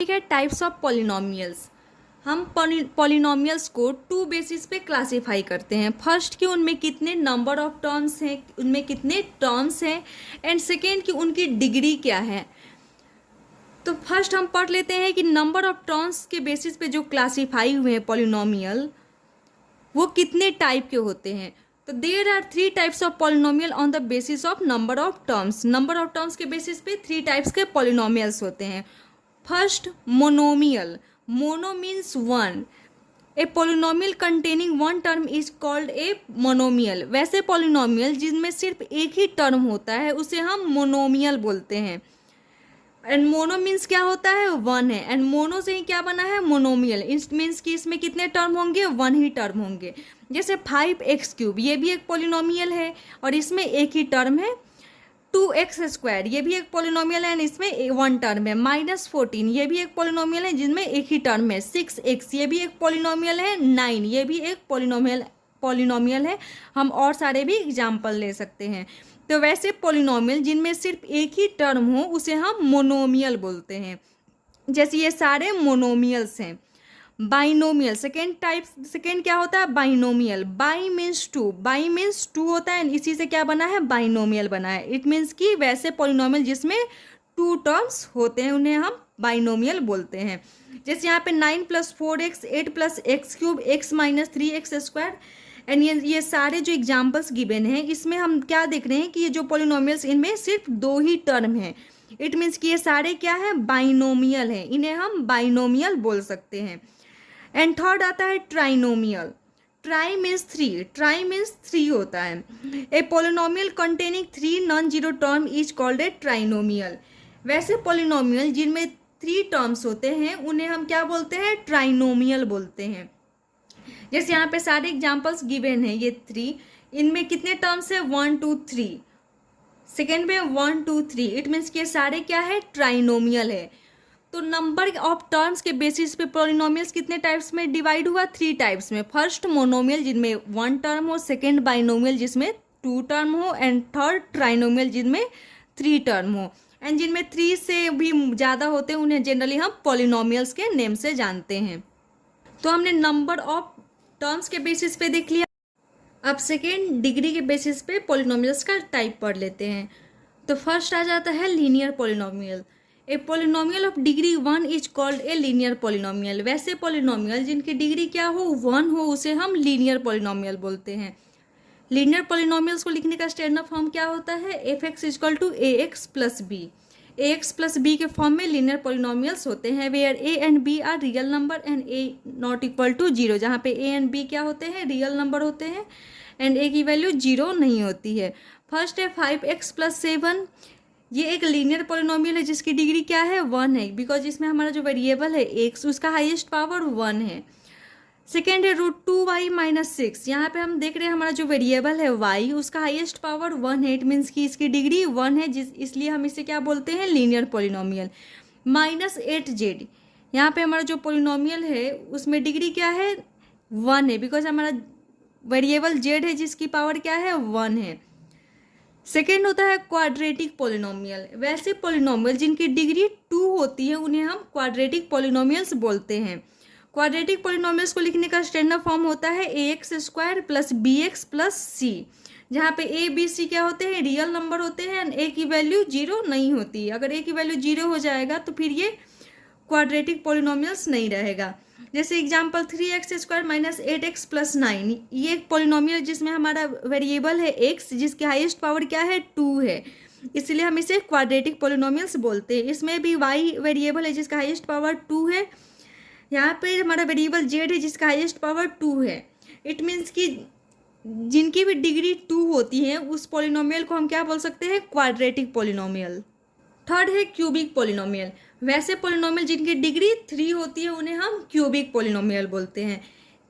ठीक है, types of polynomials. हम पॉलिनोमियल्स को टू बेसिस पे क्लासीफाई करते हैं। फर्स्ट कि उनमें कितने नंबर ऑफ टर्म्स हैं, उनमें कितने टर्म्स हैं, एंड सेकेंड कि उनकी डिग्री क्या है। तो फर्स्ट हम पढ़ लेते हैं कि नंबर ऑफ टर्म्स के बेसिस पे जो क्लासीफाई हुए हैं पॉलिनोमियल, वो कितने टाइप के होते हैं। तो there are three types of polynomial on the basis of number of terms. Number of terms के बेसिस पे थ्री टाइप्स के पॉलिनोमियल्स होते हैं। First, monomial. Mono means one. A polynomial containing one term is called a monomial. वैसे polynomial जिनमें सिर्फ एक ही term होता है उसे हम मोनोमियल बोलते हैं। एंड मोनो मीन्स क्या होता है, वन है, एंड मोनो से ही क्या बना है, मोनोमियल। इस मीन्स कि इसमें कितने टर्म होंगे, वन ही टर्म होंगे। जैसे 5x³ ये भी एक पोलिनोमियल है और इसमें एक ही टर्म है। 2x² ये भी एक पोलिनोमियल है, इसमें वन टर्म है। -14 ये भी एक पोलिनोमियल है जिनमें एक ही टर्म है। 6x ये भी एक पोलिनोमियल है। 9 ये भी एक पोलिनोमियल है। हम और सारे भी एग्जाम्पल ले सकते हैं। तो वैसे पोलिनोमियल जिनमें सिर्फ एक ही टर्म हो उसे हम मोनोमियल बोलते हैं। जैसे ये सारे मोनोमियल्स हैं। बाइनोमियल सेकेंड क्या होता है, binomial. Bi means two, bi means two होता है, इसी से क्या बना है, बाइनोमियल बना है। इट मीन्स कि वैसे पॉलिनोमियल जिसमें टू टर्म्स होते हैं उन्हें हम बाइनोमियल बोलते हैं। जैसे यहाँ पे 9 + 4x 8 + x³ x - 3x²। And ये सारे जो एग्जाम्पल्स गिवन हैं इसमें हम क्या देख रहे हैं कि ये जो पॉलिनोमियल्स इनमें सिर्फ दो ही टर्म हैं। इट मीन्स कि ये सारे क्या हैं, बाइनोमियल हैं, इन्हें हम बाइनोमियल बोल सकते हैं। एंड थर्ड आता है trinomial. Tri means three, tri means three होता है। A polynomial containing three non zero term is called a trinomial. वैसे पोलिनोमियल जिनमें थ्री टर्म्स होते हैं उन्हें हम क्या बोलते हैं, ट्राइनोमियल बोलते हैं। जैसे यहाँ पे सारे एग्जाम्पल्स गिवन हैं, ये थ्री, इनमें कितने टर्म्स है, 1 2 3। सेकेंड में 1 2 3। इट मीन्स कि ये सारे क्या है, ट्राइनोमियल है। तो नंबर ऑफ टर्म्स के बेसिस पे पॉलिनोमियल्स कितने टाइप्स में डिवाइड हुआ, थ्री टाइप्स में। फर्स्ट मोनोमियल जिनमें वन टर्म हो, सेकेंड बाइनोमियल जिसमें टू टर्म हो, एंड थर्ड ट्राइनोमियल जिनमें थ्री टर्म हो। एंड जिनमें थ्री से भी ज़्यादा होते हैं उन्हें जनरली हम पॉलिनोमियल्स के नेम से जानते हैं। तो हमने नंबर ऑफ टर्म्स के बेसिस पे देख लिया। अब सेकेंड, डिग्री के बेसिस पे पॉलिनोमियल्स का टाइप पढ़ लेते हैं। तो फर्स्ट आ जाता है linear polynomial. A polynomial of degree 1 is called a linear polynomial. वैसे पोलिनोमियल जिनकी डिग्री क्या हो, 1 हो, उसे हम लीनियर पोलिनोमियल बोलते हैं। लीनियर पोलिनोमियल्स को लिखने का स्टैंडर्ड फॉर्म क्या होता है, f(x) = ax + b। ax + b के फॉर्म में लीनियर पोलिनोमियल्स होते हैं where a and b are real number and a ≠ 0। जहाँ पे a एंड b क्या होते हैं, रियल नंबर होते हैं एंड a की वैल्यू 0 नहीं होती है। फर्स्ट है 5x + 7। ये एक लीनियर पोलिनोमियल है जिसकी डिग्री क्या है, 1 है, बिकॉज इसमें हमारा जो वेरिएबल है x उसका हाईएस्ट पावर 1 है। सेकेंड है √2y - 6। यहाँ पे हम देख रहे हैं हमारा जो वेरिएबल है y उसका हाईएस्ट पावर 1 है। इट मीन्स कि इसकी डिग्री 1 है, इसलिए हम इसे क्या बोलते हैं, लीनियर पोलिनोमियल। -8z, यहाँ पे हमारा जो पोलिनोमियल है उसमें डिग्री क्या है, 1 है, बिकॉज हमारा वेरिएबल z है जिसकी पावर क्या है, 1 है। सेकेंड होता है क्वाड्रेटिक पोलिनोमियल। वैसे पोलिनोमियल जिनकी डिग्री 2 होती है उन्हें हम क्वाड्रेटिक पोलिनोमियल्स बोलते हैं। क्वाड्रेटिक पोलिनोमियल्स को लिखने का स्टैंडर्ड फॉर्म होता है ax² + bx + c, जहाँ पे a b c क्या होते हैं, रियल नंबर होते हैं एंड a की वैल्यू 0 नहीं होती है। अगर a की वैल्यू 0 हो जाएगा तो फिर ये क्वाड्रेटिक पोलिनोमियल्स नहीं रहेगा। जैसे एग्जाम्पल 3x² - 8x + 9, ये एक पोलिनोमियल जिसमें हमारा वेरिएबल है x जिसकी हाईएस्ट पावर क्या है, 2 है, इसलिए हम इसे क्वाड्रेटिक पोलिनोमियल्स बोलते हैं। इसमें भी y वेरिएबल है जिसका हाईएस्ट पावर 2 है। यहाँ पे हमारा वेरिएबल z है जिसका हाईएस्ट पावर 2 है। इट मीन्स कि जिनकी भी डिग्री 2 होती है उस पोलिनोमियल को हम क्या बोल सकते हैं, क्वाड्रेटिक पोलिनोमियल। थर्ड है क्यूबिक पोलिनोमियल। वैसे पोलिनोमियल जिनकी डिग्री 3 होती है उन्हें हम क्यूबिक पोलिनोमियल बोलते हैं।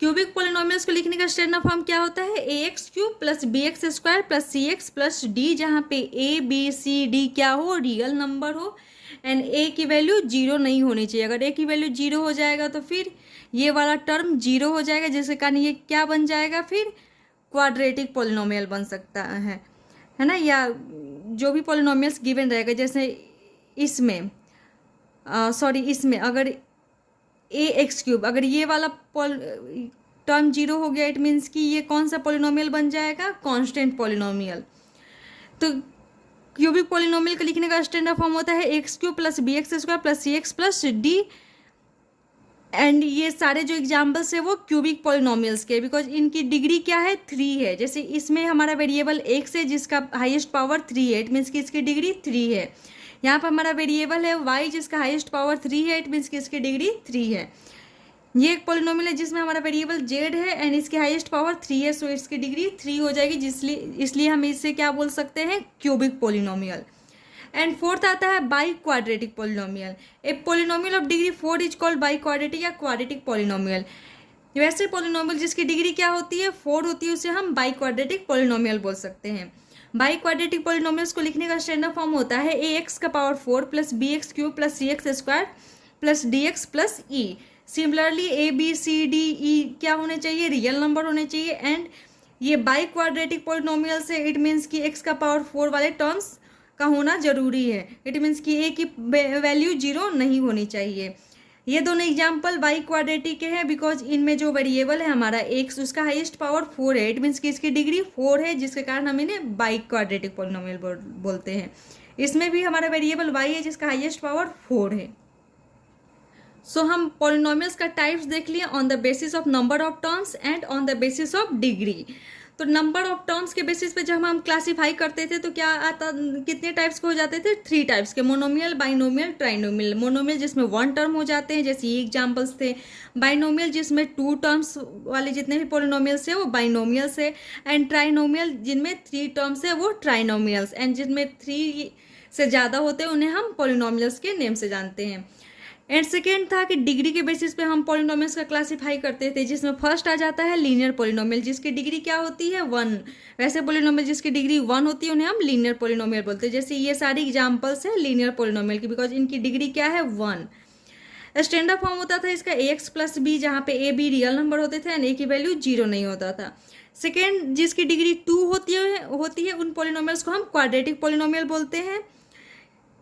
क्यूबिक पोलिनोमियल्स को लिखने का स्टैंडर्ड फॉर्म क्या होता है, ax³ + bx² + cx + d, जहाँ पे a b c d क्या हो, रियल नंबर हो एंड a की वैल्यू 0 नहीं होनी चाहिए। अगर a की वैल्यू 0 हो जाएगा तो फिर ये वाला टर्म 0 हो जाएगा, जिसके कारण ये क्या बन जाएगा, फिर क्वाड्रेटिक पोलिनोमियल बन सकता है ना, या जो भी पोलिनोमियल्स गिवन रहेगा। जैसे इसमें सॉरी इसमें अगर ए एक्स क्यूब, अगर ये वाला टर्म जीरो हो गया, इट मीन्स कि ये कौन सा पॉलिनोमियल बन जाएगा, कांस्टेंट पॉलिनोमियल। तो क्यूबिक पॉलिनोमियल को लिखने का स्टैंडर्ड फॉर्म होता है x cube plus b x square plus c x plus d. And ये सारे जो एग्जाम्पल्स है वो क्यूबिक पॉलिनोमियल्स के, बिकॉज इनकी डिग्री क्या है, 3 है। जैसे इसमें हमारा वेरिएबल एक्स है जिसका हाईएस्ट पावर 3 है, इट मीन्स कि इसकी डिग्री 3 है। यहाँ पर हमारा वेरिएबल है वाई जिसका हाईएस्ट पावर 3 है, इट मीन्स कि इसकी डिग्री 3 है। ये एक पॉलिनोमियल है जिसमें हमारा वेरिएबल जेड है एंड इसकी हाईएस्ट पावर 3 है, सो इसकी डिग्री 3 हो जाएगी, इसलिए हम इससे क्या बोल सकते हैं, क्यूबिक पॉलिनोमियल। एंड फोर्थ आता है by quadratic polynomial. A polynomial of degree 4 is called by quadratic या क्वाड्रेटिक पॉलिनोमियल। वैसे पॉलिनोमियल जिसकी डिग्री क्या होती है, 4 होती है, उसे हम बाई क्वाड्रेटिक पॉलिनोमियल बोल सकते हैं। बाई क्वाड्रेटिक पॉलिनोमियल्स को लिखने का स्टैंडर्ड फॉर्म होता है ए एक्स का power 4 plus b x cube plus c x square plus d x plus e. Similarly a b c d e क्या होने चाहिए, रियल नंबर होने चाहिए। एंड ये बाई क्वाड्रेटिक पॉलिनोमियल्स है, इट मीन्स कि एक्स का पावर 4 वाले टर्म्स का होना जरूरी है, इट मीन्स कि ए की वैल्यू 0 नहीं होनी चाहिए। ये दोनों एग्जाम्पल बाई क्वाड्रेटिक के हैं बिकॉज इनमें जो वेरिएबल है हमारा एक्स, उसका हाईएस्ट पावर 4 है, इट मीन्स कि इसकी डिग्री 4 है, जिसके कारण हम इन्हें बाई क्वाड्रेटिक पॉलिनोमियल बोलते हैं। इसमें भी हमारा वेरिएबल वाई है जिसका हाईएस्ट पावर 4 है। सो हम पॉलिनोमियल्स का टाइप्स देख लिए on the basis of number of terms and on the basis of degree. तो नंबर ऑफ टर्म्स के बेसिस पे जब हम क्लासीफाई करते थे तो क्या आता, कितने टाइप्स के हो जाते थे, 3 टाइप्स के, मोनोमियल, बाइनोमियल, ट्राइनोमियल। मोनोमियल जिसमें 1 टर्म हो जाते हैं, जैसे ये एग्जाम्पल्स थे। बाइनोमियल जिसमें 2 टर्म्स वाले जितने भी पॉलिनोमियल्स है वो बाइनोमियल्स है। एंड ट्राइनोमियल जिनमें 3 टर्म्स है वो ट्राइनोमियल्स। एंड जिनमें 3 से ज़्यादा होते हैं उन्हें हम पॉलिनोमियल्स के नेम से जानते हैं। एंड सेकेंड था कि डिग्री के बेसिस पे हम पॉलिनोमियल्स का क्लासीफाई करते थे, जिसमें फर्स्ट आ जाता है लीनियर पॉलिनोमियल जिसकी डिग्री क्या होती है, 1। वैसे पॉलिनोमियल जिसकी डिग्री 1 होती है उन्हें हम लीनियर पॉलिनोमियल बोलते हैं। जैसे ये सारी एग्जांपल्स हैं लीनियर पॉलिनोमियल की, बिकॉज इनकी डिग्री क्या है, 1। स्टैंडर्ड फॉर्म होता था इसका ए एक्स प्लस बी, जहाँ पे ए बी रियल नंबर होते थे एंड ए की वैल्यू 0 नहीं होता था। सेकेंड जिसकी डिग्री 2 होती है उन पॉलिनोमियल्स को हम क्वाड्रेटिक पॉलिनोमियल बोलते हैं।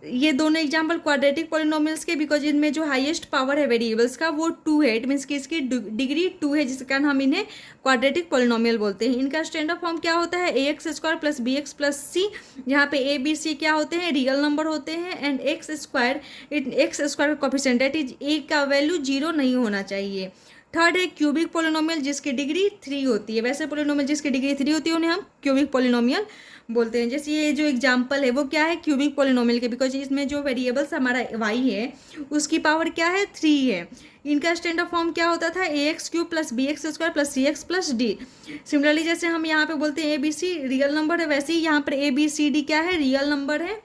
ये दोनों एग्जाम्पल क्वाड्रेटिक पॉलिनोमियल्स के, बिकॉज इनमें जो हाईएस्ट पावर है वेरिएबल्स का वो 2 है, इट मीन्स कि इसकी डिग्री 2 है, जिसके कारण हम इन्हें क्वाड्रेटिक पॉलिनोमियल बोलते हैं। इनका स्टैंडर्ड फॉर्म क्या होता है, a x square plus b x plus c, जहाँ पे ए बी सी क्या होते हैं, रियल नंबर होते हैं। एंड एक्स स्क्वायर का कोफिशिएंट दैट इज ए का वैल्यू 0 नहीं होना चाहिए। थर्ड है क्यूबिक पॉलिनोमियल जिसकी डिग्री 3 होती है। वैसे पॉलिनोमियल जिसकी डिग्री 3 होती है उन्हें हम क्यूबिक पॉलिनोमियल बोलते हैं। जैसे ये जो एग्जाम्पल है वो क्या है, क्यूबिक पॉलिनोमियल के, बिकॉज इसमें जो वेरिएबल्स हमारा वाई है उसकी पावर क्या है, 3 है। इनका स्टैंडर्ड फॉर्म क्या होता था, a x cube plus b x square plus c x plus d. Similarly जैसे हम यहाँ पे बोलते हैं a b c real number है, वैसे ही यहाँ पर ए बी सी डी क्या है, रियल नंबर है,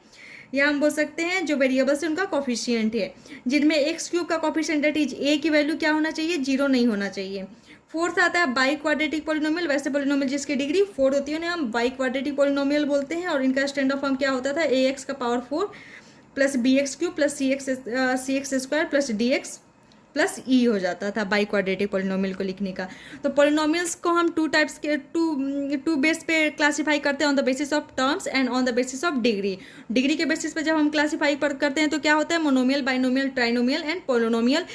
या हम बोल सकते हैं जो वेरिएबल्स है उनका कोफिशिएंट है, जिनमें एक्स क्यूब का कोफिशिएंट दैट इज ए की वैल्यू क्या होना चाहिए, 0 नहीं होना चाहिए। फोर्थ आता है बाई क्वाड्रेटिक पॉलिनोमियल। वैसे पॉलिनोमियल जिसकी डिग्री 4 होती है उन्हें हम बाई क्वाड्रेटिक पॉलिनोमियल बोलते हैं। और इनका स्टैंडर्ड फॉर्म क्या होता था, ए एक्स का power 4 plus b x cube plus c x square plus d x plus e हो जाता था बाई क्वाड्रेटिक पॉलिनोमियल को लिखने का। तो पॉलिनोमियल्स को हम 2 टाइप्स के टू बेस पे क्लासीफाई करते हैं, on the basis of terms and on the basis of degree. Degree के बेसिस पे जब हम क्लासीफाई करते हैं तो क्या होता है, monomial, binomial, trinomial and polynomial.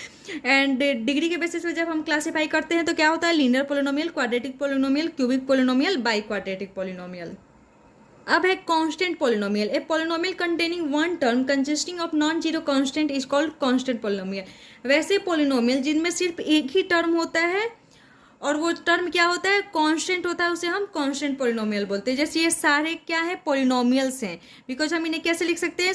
And degree के बेसिस पे जब हम क्लासीफाई करते हैं तो क्या होता है, linear polynomial, quadratic polynomial, cubic polynomial, by quadratic polynomial. अब है constant polynomial. A polynomial containing 1 term consisting of non zero constant is called constant polynomial. वैसे पॉलिनोमियल जिनमें सिर्फ एक ही टर्म होता है और वो टर्म क्या होता है, कांस्टेंट होता है, उसे हम कांस्टेंट पॉलिनोमियल बोलते हैं। जैसे ये सारे क्या है, पॉलिनोमियल्स हैं, बिकॉज हम इन्हें कैसे लिख सकते हैं,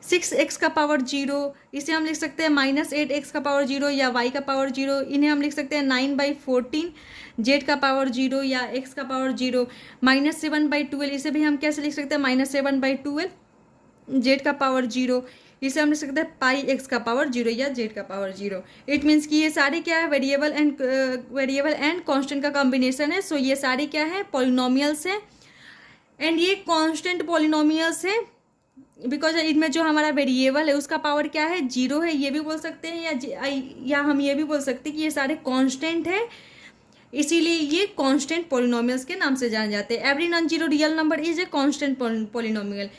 6x का पावर 0, इसे हम लिख सकते हैं -8x का पावर 0 या y का पावर 0। इन्हें हम लिख सकते हैं 9/14 z का पावर 0 या x का पावर 0। -7/12 इसे भी हम कैसे लिख सकते हैं, -7/12 z का पावर 0। इसे हम लिख सकते हैं πx का पावर 0 या z का पावर 0। इट मीन्स कि ये सारे क्या है, वेरिएबल एंड कांस्टेंट का कॉम्बिनेशन है। सो ये सारे क्या है, पॉलिनोमियल्स हैं एंड ये कांस्टेंट पॉलिनोमियल्स हैं, बिकॉज इनमें जो हमारा वेरिएबल है उसका पावर क्या है, 0 है, ये भी बोल सकते हैं, या हम ये भी बोल सकते हैं कि ये सारे कांस्टेंट है, इसीलिए ये कांस्टेंट पॉलिनोमियल्स के नाम से जाने जाते हैं। Every non zero real number is a constant polynomial.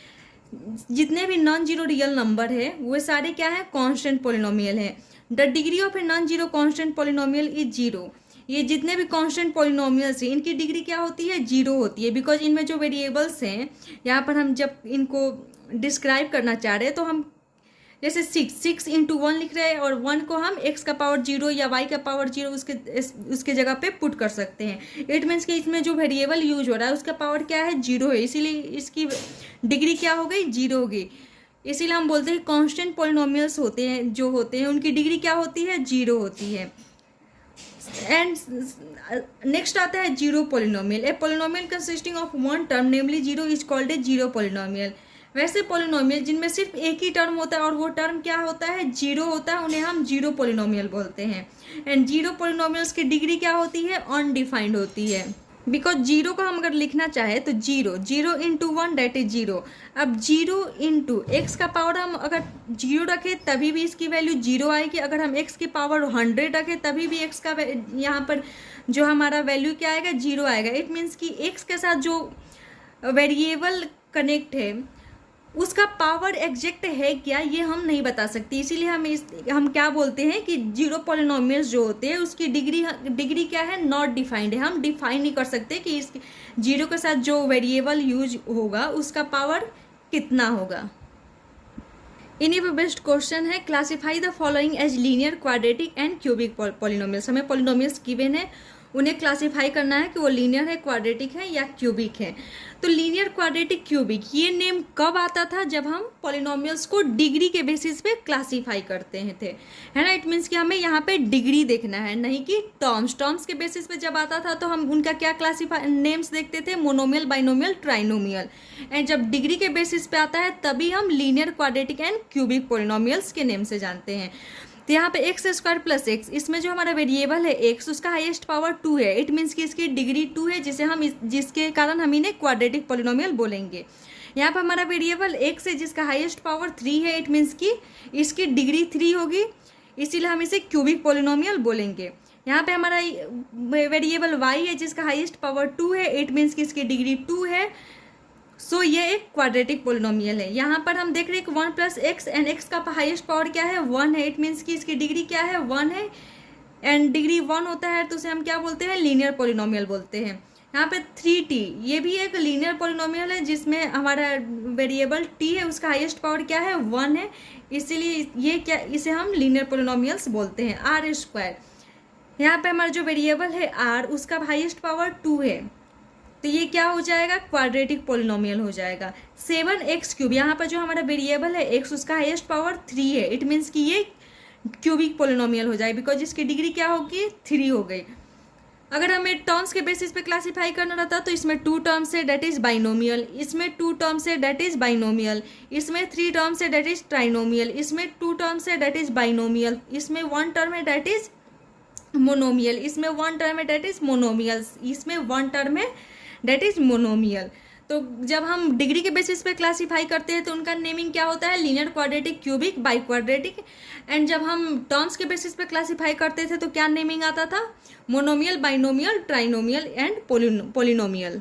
जितने भी नॉन जीरो रियल नंबर है वो सारे क्या है, कांस्टेंट पॉलिनोमियल है। The degree of a non zero constant polynomial is zero. ये जितने भी कांस्टेंट पॉलिनोमियल्स हैं इनकी डिग्री क्या होती है, जीरो होती है, बिकॉज इनमें जो वेरिएबल्स हैं यहाँ पर हम जब इनको डिस्क्राइब करना चाह रहे हैं तो हम जैसे 6 इंटू 1 लिख रहे हैं और 1 को हम x का पावर 0 या y का पावर 0 उसके जगह पे पुट कर सकते हैं। इट मीन्स कि इसमें जो वेरिएबल यूज हो रहा है उसका पावर क्या है, 0 है, इसीलिए इसकी डिग्री क्या हो गई, 0 होगी। इसीलिए हम बोलते हैं कांस्टेंट पॉलिनोमियल्स होते हैं जो होते हैं उनकी डिग्री क्या होती है, 0 होती है। एंड नेक्स्ट आता है zero polynomial. A polynomial consisting of one term namely zero is called A zero polynomial. वैसे पॉलिनोमियल जिनमें सिर्फ एक ही टर्म होता है और वो टर्म क्या होता है, जीरो होता है, उन्हें हम जीरो पॉलिनोमियल बोलते हैं। एंड जीरो पॉलिनोमियल्स की डिग्री क्या होती है, अनडिफाइंड होती है। बिकॉज जीरो को हम अगर लिखना चाहे तो zero into 1 that is zero. अब जीरो इंटू एक्स का पावर हम अगर जीरो रखें तभी भी इसकी वैल्यू जीरो आएगी, अगर हम एक्स की पावर 100 रखें तभी भी एक्स का यहाँ पर जो हमारा वैल्यू क्या आएगा, जीरो आएगा। इट मीन्स कि एक्स के साथ जो वेरिएबल कनेक्ट है उसका पावर एग्जैक्ट है क्या, ये हम नहीं बता सकते। इसीलिए हम क्या बोलते हैं कि जीरो पॉलिनोमियल्स जो होते हैं उसकी डिग्री क्या है, नॉट डिफाइंड है। हम डिफाइन नहीं कर सकते कि इस जीरो के साथ जो वेरिएबल यूज होगा उसका पावर कितना होगा। इन्हीं पर बेस्ट क्वेश्चन है, classify the following as linear, quadratic and cubic polynomials. हमें पॉलिनोमियल्स गिवन है, उन्हें क्लासीफाई करना है कि वो लीनियर है, क्वाड्रेटिक है या क्यूबिक है। तो लीनियर, क्वाड्रेटिक, क्यूबिक ये नेम कब आता था, जब हम पॉलिनोमियल्स को डिग्री के बेसिस पे क्लासीफाई करते हैं थे, है ना। इट मीन्स कि हमें यहाँ पे डिग्री देखना है, नहीं कि टर्म्स के बेसिस पे जब आता था तो हम उनका क्या क्लासीफाई नेम्स देखते थे, मोनोमियल, बाइनोमियल, ट्राइनोमियल। एंड जब डिग्री के बेसिस पे आता है तभी हम linear, quadratic and cubic polynomials के नेम से जानते हैं। तो यहाँ पे एक्स स्क्वायर प्लस एक्स, इसमें जो हमारा वेरिएबल है एक्स उसका हाईएस्ट पावर 2 है। इट मीन्स कि इसकी डिग्री 2 है, जिसके कारण हम इन्हें क्वाड्रेटिक पॉलिनोमियल बोलेंगे। यहाँ पर हमारा वेरिएबल एक्स है जिसका हाईएस्ट पावर 3 है। इट मीन्स कि इसकी डिग्री 3 होगी, इसीलिए हम इसे क्यूबिक पॉलिनोमियल बोलेंगे। यहाँ पे हमारा वेरिएबल वाई है जिसका हाईएस्ट पावर 2 है। इट मीन्स कि इसकी डिग्री 2 है, सो ये एक क्वाड्रेटिक पॉलिनोमियल है। यहाँ पर हम देख रहे हैं कि 1 प्लस एक्स एंड एक्स का हाईएस्ट पावर क्या है, 1 है। इट मीन्स कि इसकी डिग्री क्या है, 1 है। एंड डिग्री 1 होता है तो उसे हम क्या बोलते हैं, लीनियर पॉलिनोमियल बोलते हैं। यहाँ पे 3t ये भी एक लीनियर पॉलिनोमियल है जिसमें हमारा वेरिएबल t है, उसका हाईएस्ट पावर क्या है, 1 है। इसीलिए इसे हम लीनियर पॉलिनोमियल्स बोलते हैं। आर स्क्वायर, यहाँ पे हमारा जो वेरिएबल है r उसका हाईएस्ट पावर 2 है, तो ये क्या हो जाएगा, क्वाड्रेटिक पॉलिनोमियल हो जाएगा। 7x क्यूब, यहाँ पर जो हमारा वेरिएबल है x उसका हाईएस्ट पावर 3 है। इट मीन्स कि ये क्यूबिक पॉलिनोमियल हो जाए, बिकॉज इसकी डिग्री क्या होगी, 3 हो गई। अगर हमें टर्म्स के बेसिस पे क्लासीफाई करना रहता तो इसमें 2 टर्म्स है डेट इज बाइनोमियल, इसमें 2 टर्म्स है डेट इज बाइनोमियल, इसमें 3 टर्म्स है डेट इज ट्राइनोमियल, इसमें 2 टर्म्स है डेट इज बाइनोमियल, इसमें 1 टर्म है डेट इज मोनोमियल, इसमें 1 टर्म है डेट इज मोनोमियल, इसमें 1 टर्म है डेट इज मोनोमियल। तो जब हम डिग्री के बेसिस पे क्लासीफाई करते हैं तो उनका नेमिंग क्या होता है, linear, quadratic, cubic, by quadratic. And जब हम टर्म्स के बेसिस पे क्लासीफाई करते थे तो क्या नेमिंग आता था, monomial, binomial, trinomial and polynomial.